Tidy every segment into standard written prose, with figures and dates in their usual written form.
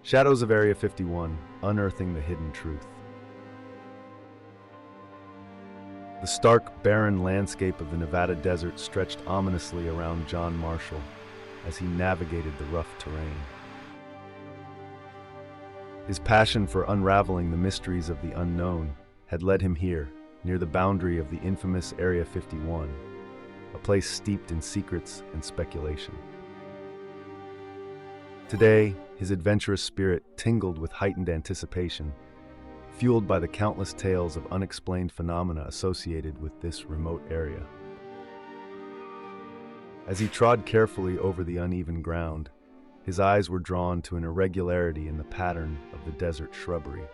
Shadows of Area 51, Unearthing the Hidden Truth. The stark, barren landscape of the Nevada desert stretched ominously around John Marshall as he navigated the rough terrain. His passion for unraveling the mysteries of the unknown had led him here, near the boundary of the infamous Area 51, a place steeped in secrets and speculation. Today, his adventurous spirit tingled with heightened anticipation, fueled by the countless tales of unexplained phenomena associated with this remote area. As he trod carefully over the uneven ground, his eyes were drawn to an irregularity in the pattern of the desert shrubbery.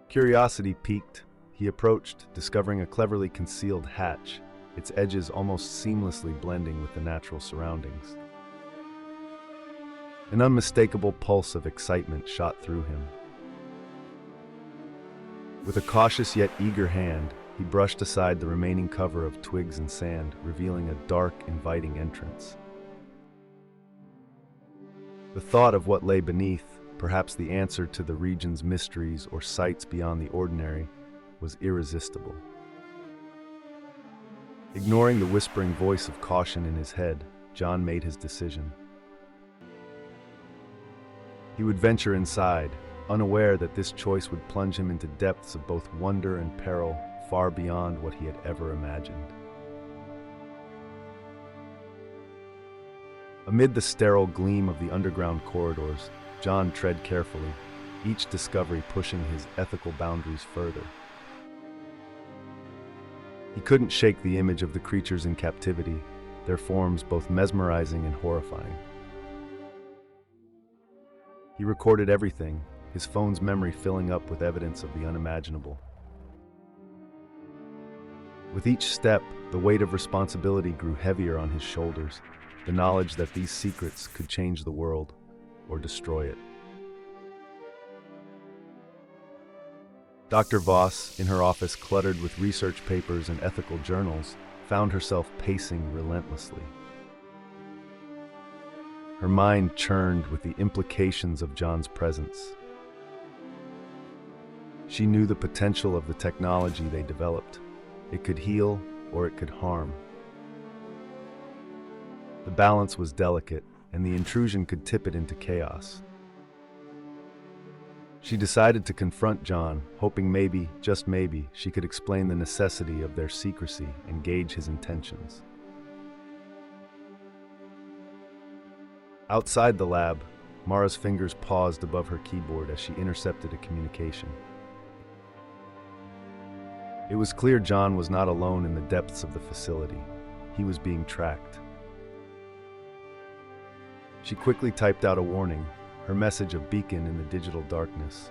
Curiosity piqued, he approached, discovering a cleverly concealed hatch, its edges almost seamlessly blending with the natural surroundings. An unmistakable pulse of excitement shot through him. With a cautious yet eager hand, he brushed aside the remaining cover of twigs and sand, revealing a dark, inviting entrance. The thought of what lay beneath, perhaps the answer to the region's mysteries or sights beyond the ordinary, was irresistible. Ignoring the whispering voice of caution in his head, John made his decision. He would venture inside, unaware that this choice would plunge him into depths of both wonder and peril far beyond what he had ever imagined. Amid the sterile gleam of the underground corridors, John tread carefully, each discovery pushing his ethical boundaries further. He couldn't shake the image of the creatures in captivity, their forms both mesmerizing and horrifying. He recorded everything, his phone's memory filling up with evidence of the unimaginable. With each step, the weight of responsibility grew heavier on his shoulders, the knowledge that these secrets could change the world or destroy it. Dr. Voss, in her office cluttered with research papers and ethical journals, found herself pacing relentlessly. Her mind churned with the implications of John's presence. She knew the potential of the technology they developed. It could heal or it could harm. The balance was delicate, and the intrusion could tip it into chaos. She decided to confront John, hoping maybe, just maybe, she could explain the necessity of their secrecy and gauge his intentions. Outside the lab, Mara's fingers paused above her keyboard as she intercepted a communication. It was clear John was not alone in the depths of the facility. He was being tracked. She quickly typed out a warning, her message a beacon in the digital darkness.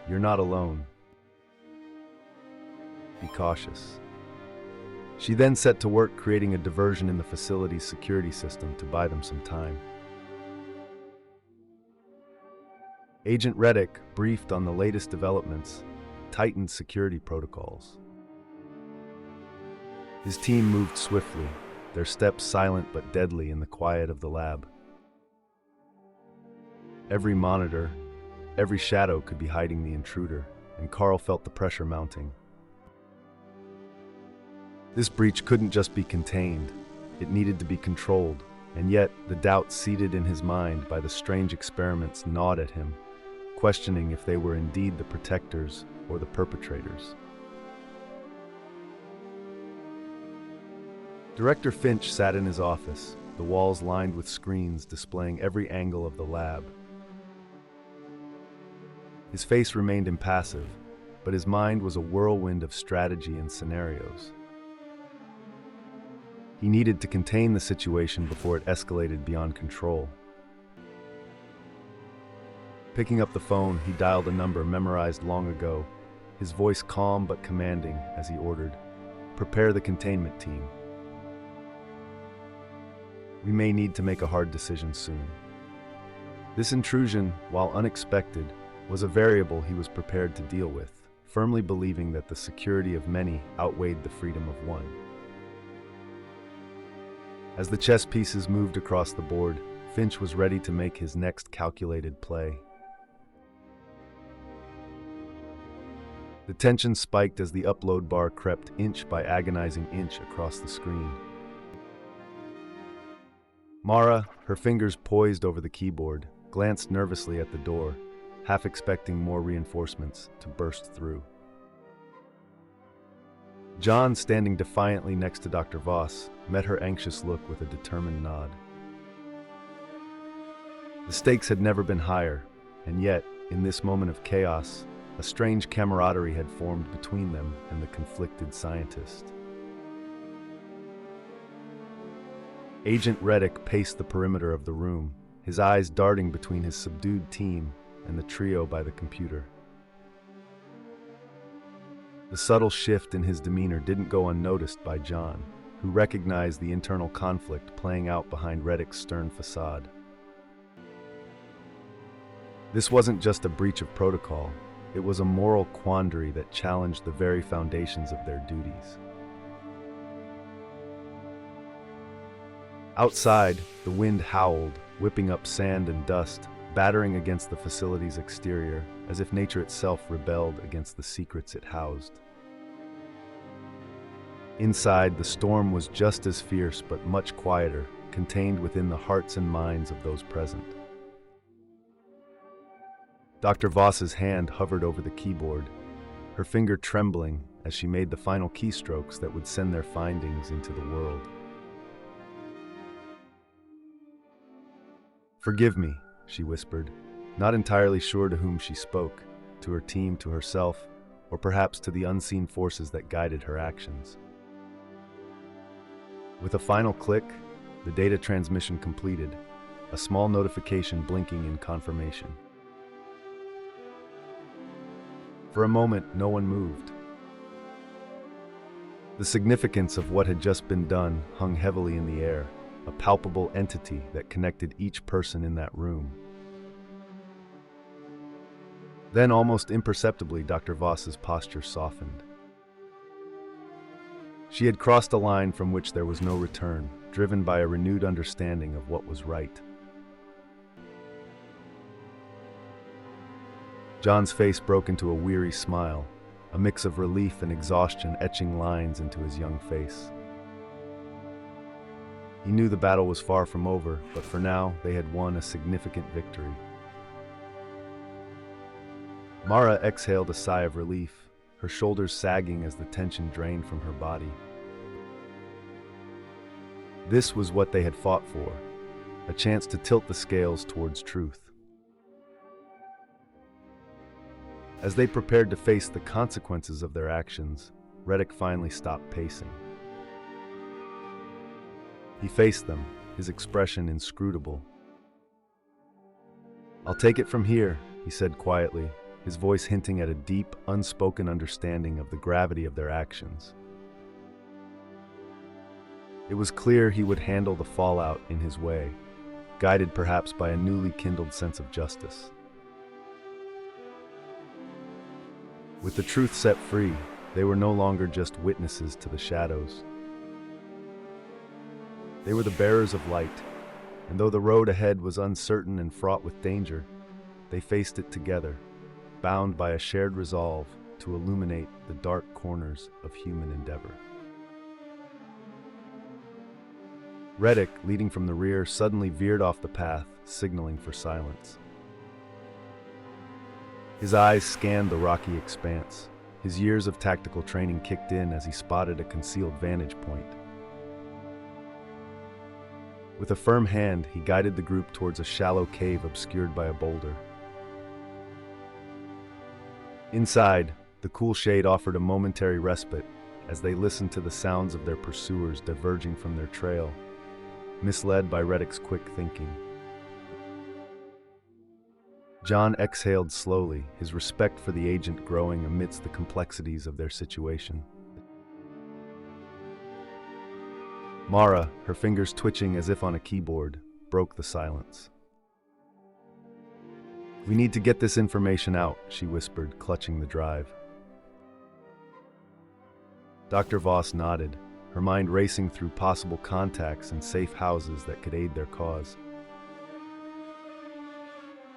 "You're not alone. Be cautious." She then set to work creating a diversion in the facility's security system to buy them some time. Agent Reddick, briefed on the latest developments, tightened security protocols. His team moved swiftly, their steps silent but deadly in the quiet of the lab. Every monitor, every shadow could be hiding the intruder, and Carl felt the pressure mounting. This breach couldn't just be contained, it needed to be controlled, and yet the doubt seated in his mind by the strange experiments gnawed at him, questioning if they were indeed the protectors or the perpetrators. Director Finch sat in his office, the walls lined with screens displaying every angle of the lab. His face remained impassive, but his mind was a whirlwind of strategy and scenarios. He needed to contain the situation before it escalated beyond control. Picking up the phone, he dialed a number memorized long ago, his voice calm but commanding as he ordered, "Prepare the containment team. We may need to make a hard decision soon." This intrusion, while unexpected, was a variable he was prepared to deal with, firmly believing that the security of many outweighed the freedom of one. As the chess pieces moved across the board, Finch was ready to make his next calculated play. The tension spiked as the upload bar crept inch by agonizing inch across the screen. Mara, her fingers poised over the keyboard, glanced nervously at the door, half expecting more reinforcements to burst through. John, standing defiantly next to Dr. Voss, met her anxious look with a determined nod. The stakes had never been higher, and yet, in this moment of chaos, a strange camaraderie had formed between them and the conflicted scientist. Agent Reddick paced the perimeter of the room, his eyes darting between his subdued team and the trio by the computer. The subtle shift in his demeanor didn't go unnoticed by John, who recognized the internal conflict playing out behind Reddick's stern facade. This wasn't just a breach of protocol, it was a moral quandary that challenged the very foundations of their duties. Outside, the wind howled, whipping up sand and dust, battering against the facility's exterior, as if nature itself rebelled against the secrets it housed. Inside, the storm was just as fierce but much quieter, contained within the hearts and minds of those present. Dr. Voss's hand hovered over the keyboard, her finger trembling as she made the final keystrokes that would send their findings into the world. "Forgive me," she whispered, not entirely sure to whom she spoke, to her team, to herself, or perhaps to the unseen forces that guided her actions. With a final click, the data transmission completed, a small notification blinking in confirmation. For a moment, no one moved. The significance of what had just been done hung heavily in the air, a palpable entity that connected each person in that room. Then, almost imperceptibly, Dr. Voss's posture softened. She had crossed a line from which there was no return, driven by a renewed understanding of what was right. John's face broke into a weary smile, a mix of relief and exhaustion etching lines into his young face. He knew the battle was far from over, but for now, they had won a significant victory. Mara exhaled a sigh of relief, her shoulders sagging as the tension drained from her body. This was what they had fought for, a chance to tilt the scales towards truth. As they prepared to face the consequences of their actions, Reddick finally stopped pacing. He faced them, his expression inscrutable. "I'll take it from here," he said quietly, his voice hinting at a deep, unspoken understanding of the gravity of their actions. It was clear he would handle the fallout in his way, guided perhaps by a newly kindled sense of justice. With the truth set free, they were no longer just witnesses to the shadows. They were the bearers of light, and though the road ahead was uncertain and fraught with danger, they faced it together, bound by a shared resolve to illuminate the dark corners of human endeavor. Reddick, leading from the rear, suddenly veered off the path, signaling for silence. His eyes scanned the rocky expanse. His years of tactical training kicked in as he spotted a concealed vantage point. With a firm hand, he guided the group towards a shallow cave obscured by a boulder. Inside, the cool shade offered a momentary respite as they listened to the sounds of their pursuers diverging from their trail, misled by Reddick's quick thinking. John exhaled slowly, his respect for the agent growing amidst the complexities of their situation. Mara, her fingers twitching as if on a keyboard, broke the silence. "We need to get this information out," she whispered, clutching the drive. Dr. Voss nodded, her mind racing through possible contacts and safe houses that could aid their cause.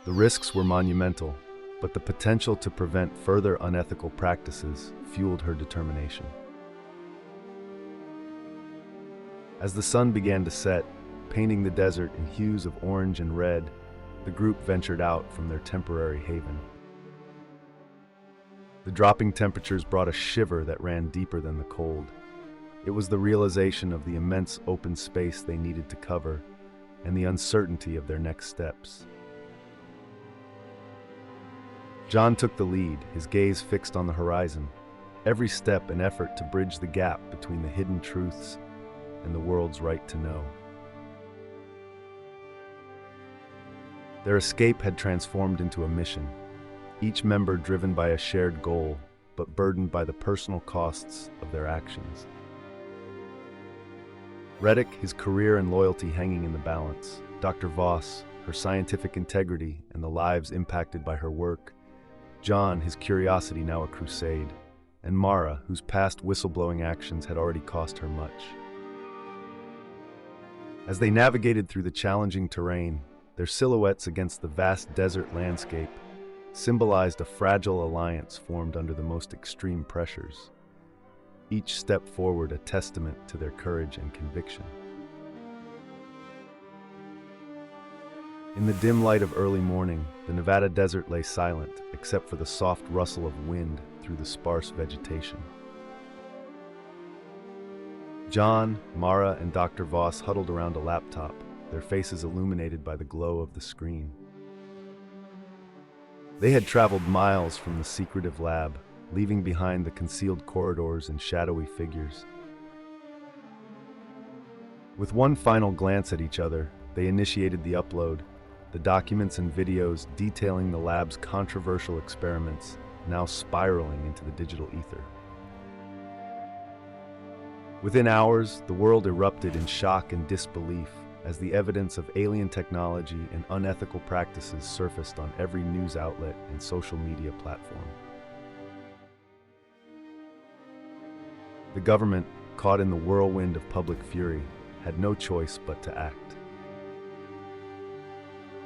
The risks were monumental, but the potential to prevent further unethical practices fueled her determination. As the sun began to set, painting the desert in hues of orange and red, the group ventured out from their temporary haven. The dropping temperatures brought a shiver that ran deeper than the cold. It was the realization of the immense open space they needed to cover and the uncertainty of their next steps. John took the lead, his gaze fixed on the horizon, every step an effort to bridge the gap between the hidden truths and the world's right to know. Their escape had transformed into a mission, each member driven by a shared goal, but burdened by the personal costs of their actions. Reddick, his career and loyalty hanging in the balance, Dr. Voss, her scientific integrity and the lives impacted by her work, John, his curiosity now a crusade, and Mara, whose past whistleblowing actions had already cost her much. As they navigated through the challenging terrain, their silhouettes against the vast desert landscape symbolized a fragile alliance formed under the most extreme pressures, each step forward a testament to their courage and conviction. In the dim light of early morning, the Nevada desert lay silent, except for the soft rustle of wind through the sparse vegetation. John, Mara, and Dr. Voss huddled around a laptop, their faces illuminated by the glow of the screen. They had traveled miles from the secretive lab, leaving behind the concealed corridors and shadowy figures. With one final glance at each other, they initiated the upload, the documents and videos detailing the lab's controversial experiments, now spiraling into the digital ether. Within hours, the world erupted in shock and disbelief as the evidence of alien technology and unethical practices surfaced on every news outlet and social media platform. The government, caught in the whirlwind of public fury, had no choice but to act.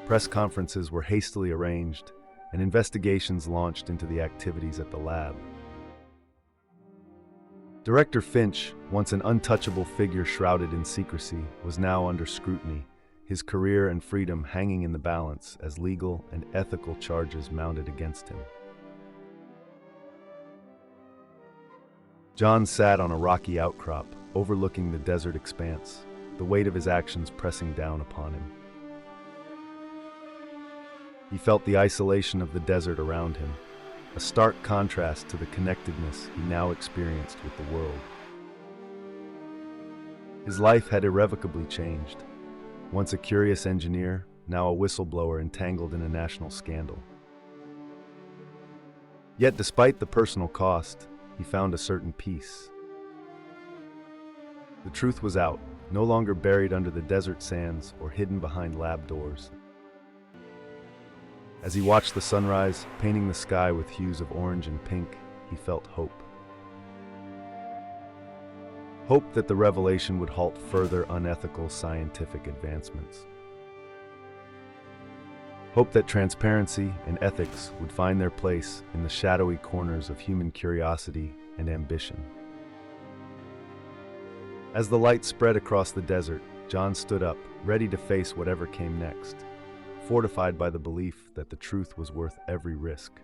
Press conferences were hastily arranged, and investigations launched into the activities at the lab. Director Finch, once an untouchable figure shrouded in secrecy, was now under scrutiny, his career and freedom hanging in the balance as legal and ethical charges mounted against him. John sat on a rocky outcrop, overlooking the desert expanse, the weight of his actions pressing down upon him. He felt the isolation of the desert around him, a stark contrast to the connectedness he now experienced with the world. His life had irrevocably changed. Once a curious engineer, now a whistleblower entangled in a national scandal. Yet despite the personal cost, he found a certain peace. The truth was out, no longer buried under the desert sands or hidden behind lab doors. As he watched the sunrise, painting the sky with hues of orange and pink, he felt hope. Hope that the revelation would halt further unethical scientific advancements. Hope that transparency and ethics would find their place in the shadowy corners of human curiosity and ambition. As the light spread across the desert, John stood up, ready to face whatever came next, fortified by the belief that the truth was worth every risk.